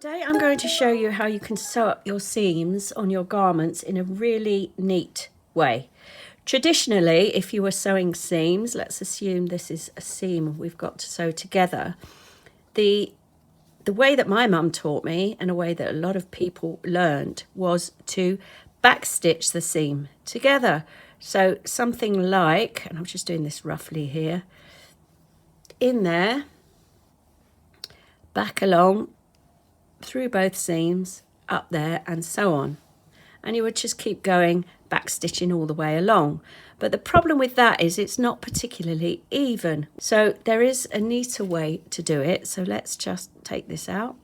Today I'm going to show you how you can sew up your seams on your garments in a really neat way. Traditionally, if you were sewing seams, let's assume this is a seam we've got to sew together, the way that my mum taught me and a way that a lot of people learned was to backstitch the seam together. So something like, and I'm just doing this roughly here, in there, back along, through both seams, up there, and so on. And you would just keep going, back stitching all the way along. But the problem with that is it's not particularly even. So there is a neater way to do it. So let's just take this out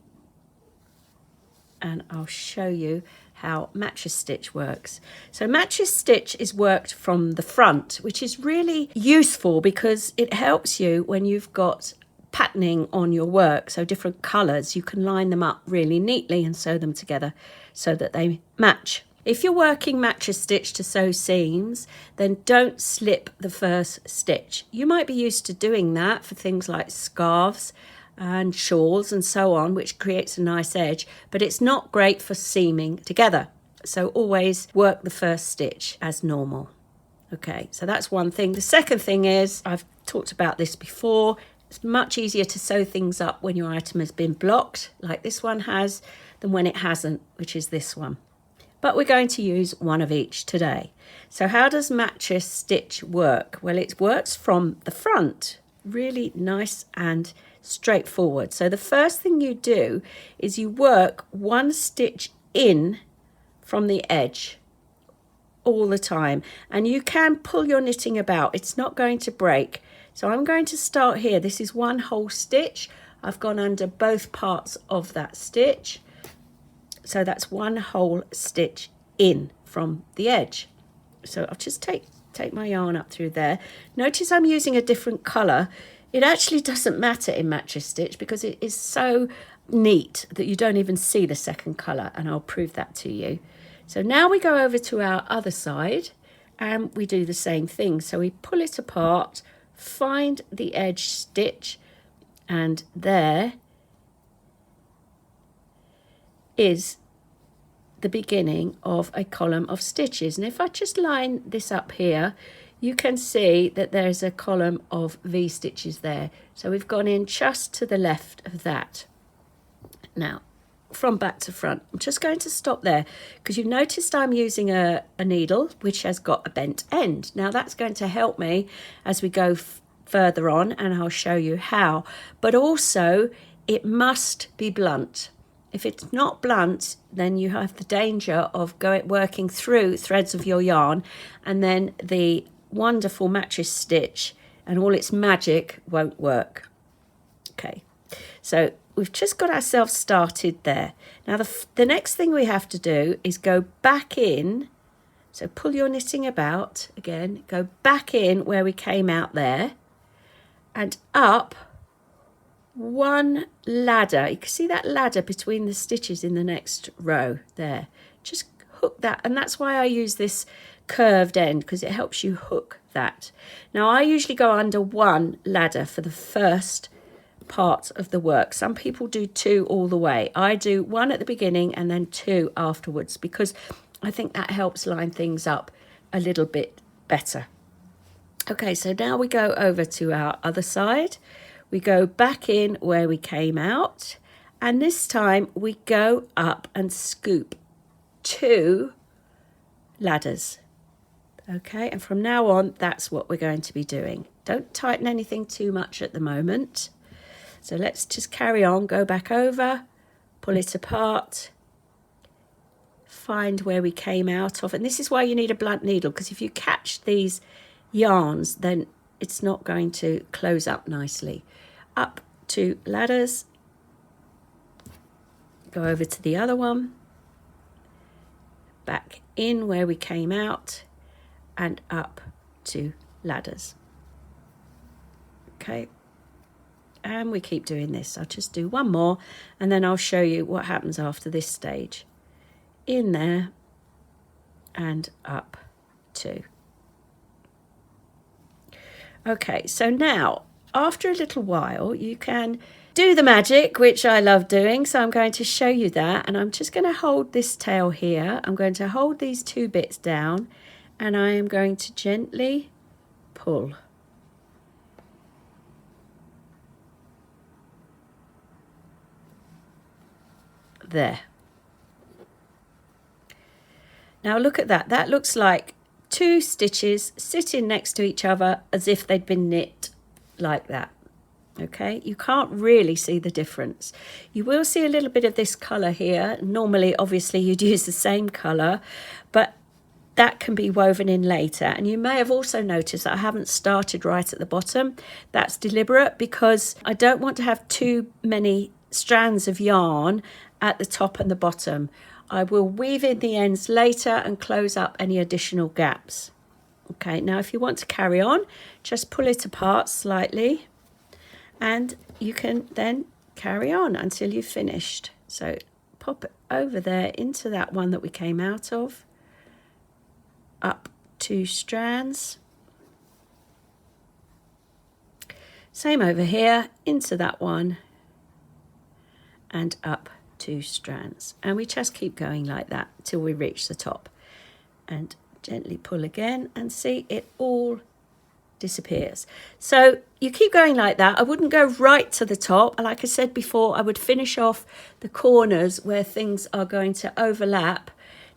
and I'll show you how Mattress Stitch works. So Mattress Stitch is worked from the front, which is really useful because it helps you when you've got patterning on your work, so different colours, you can line them up really neatly and sew them together so that they match. If you're working Mattress Stitch to sew seams, then don't slip the first stitch. You might be used to doing that for things like scarves and shawls and so on, which creates a nice edge, but it's not great for seaming together. So always work the first stitch as normal. Okay, so that's one thing. The second thing is, I've talked about this before, it's much easier to sew things up when your item has been blocked, like this one has, than when it hasn't, which is this one. But we're going to use one of each today. So how does Mattress Stitch work? Well, it works from the front, really nice and straightforward. So the first thing you do is you work one stitch in from the edge all the time. And you can pull your knitting about, it's not going to break. So I'm going to start here. This is one whole stitch. I've gone under both parts of that stitch. So that's one whole stitch in from the edge. So I'll just take my yarn up through there. Notice I'm using a different colour. It actually doesn't matter in Mattress Stitch because it is so neat that you don't even see the second colour, and I'll prove that to you. So now we go over to our other side and we do the same thing. So we pull it apart, find the edge stitch, and there is the beginning of a column of stitches. And if I just line this up here, you can see that there's a column of V stitches there. So we've gone in just to the left of that. Now, from back to front, I'm just going to stop there because you've noticed I'm using a needle which has got a bent end. Now that's going to help me as we go further on, and I'll show you how. But also it must be blunt. If it's not blunt, then you have the danger of working through threads of your yarn, and then the wonderful Mattress Stitch and all its magic won't work. Okay, so we've just got ourselves started there. Now the next thing we have to do is go back in. So pull your knitting about again, go back in where we came out there, and up one ladder. You can see that ladder between the stitches in the next row there. Just hook that, and that's why I use this curved end, because it helps you hook that. Now I usually go under one ladder for the first part of the work. Some people do two all the way. I do one at the beginning and then two afterwards because I think that helps line things up a little bit better. Okay, so now we go over to our other side. We go back in where we came out, and this time we go up and scoop two ladders. Okay, and from now on, that's what we're going to be doing. Don't tighten anything too much at the moment. So let's just carry on, go back over, pull it apart, find where we came out of. And this is why you need a blunt needle, because if you catch these yarns, then it's not going to close up nicely. Up two ladders, go over to the other one, back in where we came out, and up two ladders. Okay, and we keep doing this. I'll just do one more and then I'll show you what happens after this stage. In there and up two. Okay, so now after a little while, you can do the magic, which I love doing. So I'm going to show you that, and I'm just going to hold this tail here. I'm going to hold these two bits down, and I am going to gently pull. There. Now look at that. That looks like two stitches sitting next to each other as if they'd been knit like that. Okay, you can't really see the difference. You will see a little bit of this colour here. Normally, obviously, you'd use the same colour, but that can be woven in later. And you may have also noticed that I haven't started right at the bottom. That's deliberate because I don't want to have too many strands of yarn at the top and the bottom. I will weave in the ends later and close up any additional gaps. Okay, now if you want to carry on, just pull it apart slightly, and you can then carry on until you've finished. So pop it over there into that one that we came out of, up 2 strands. Same over here, into that one, and up 2 strands. And we just keep going like that till we reach the top. And gently pull again, and see, it all disappears. So you keep going like that. I wouldn't go right to the top. Like I said before, I would finish off the corners where things are going to overlap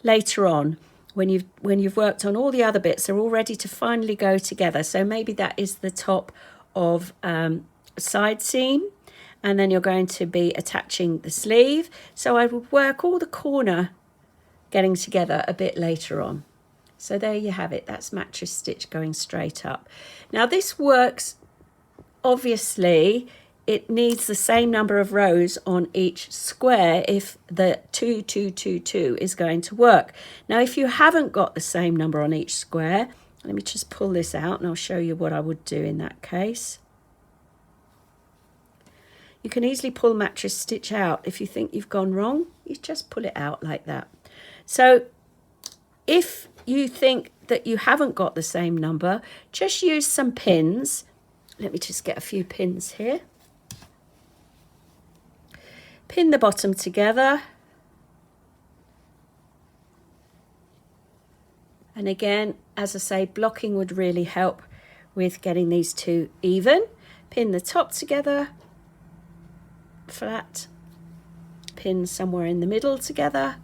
later on. When you've worked on all the other bits, they're all ready to finally go together. So maybe that is the top of a side seam, and then you're going to be attaching the sleeve. So I would work all the corner getting together a bit later on. So there you have it. That's mattress stitch going straight up. Now this works, obviously, it needs the same number of rows on each square if the 2, 2, 2, 2 is going to work. Now if you haven't got the same number on each square, let me just pull this out and I'll show you what I would do in that case. You can easily pull mattress stitch out. If you think you've gone wrong, you just pull it out like that. So if you think that you haven't got the same number, just use some pins. Let me just get a few pins here. Pin the bottom together. And again, as I say, blocking would really help with getting these two even. Pin the top together, flat. Pin somewhere in the middle together.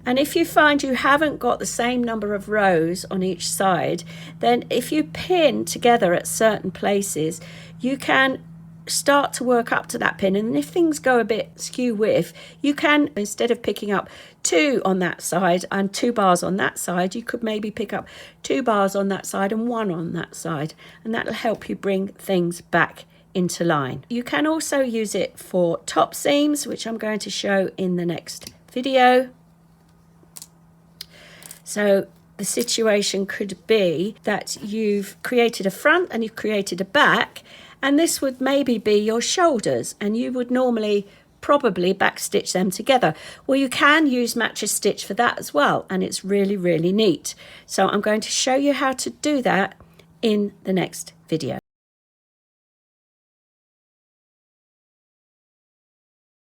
And if you find you haven't got the same number of rows on each side, then if you pin together at certain places, you can start to work up to that pin. And if things go a bit skew with, you can, instead of picking up 2 on that side and 2 bars on that side, you could maybe pick up 2 bars on that side and 1 on that side. And that'll help you bring things back into line. You can also use it for top seams, which I'm going to show in the next video. So the situation could be that you've created a front and you've created a back, and this would maybe be your shoulders, and you would normally probably back stitch them together. Well, you can use mattress stitch for that as well, and it's really, really neat. So I'm going to show you how to do that in the next video.